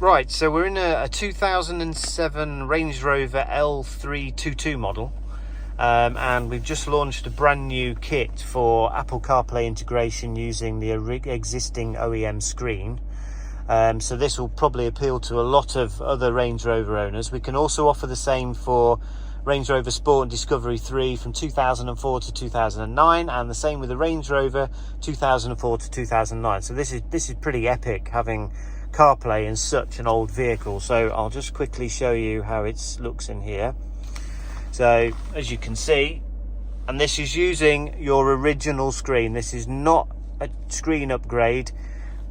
Right, so we're in a 2007 Range Rover L322 model, and we've just launched a brand new kit for Apple CarPlay integration using the existing OEM screen. So this will probably appeal to a lot of other Range Rover owners. We can also offer the same for Range Rover Sport and Discovery 3 from 2004 to 2009, and the same with the Range Rover 2004 to 2009. So this is pretty epic, having CarPlay in such an old vehicle. So I'll just quickly show you how it looks in here. So as you can see, and this is using your original screen. This is not a screen upgrade.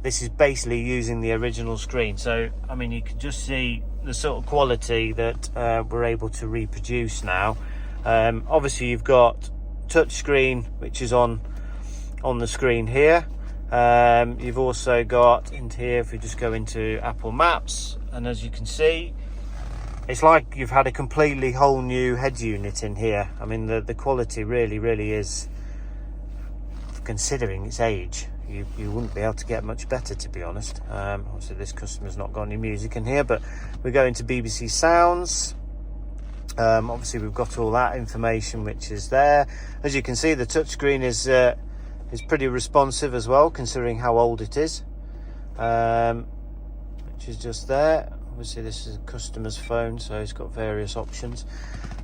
This is basically using the original screen. So I mean, you can just see the sort of quality that we're able to reproduce now. Obviously you've got touch screen, which is on the screen here. You've also got into here, if we just go into Apple Maps, and as you can see, it's like you've had a completely whole new head unit in here. I mean, the quality really is, considering its age, you wouldn't be able to get much better, to be honest. Obviously this customer's not got any music in here, but we go into BBC Sounds. Obviously we've got all that information which is there. As you can see, the touchscreen is pretty responsive as well, considering how old it is, which is just there. Obviously this is a customer's phone, so it's got various options.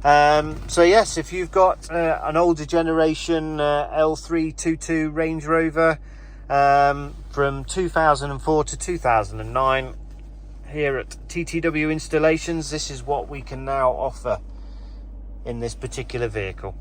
So yes, if you've got an older generation L322 Range Rover from 2004 to 2009, here at TTW Installations, this is what we can now offer in this particular vehicle.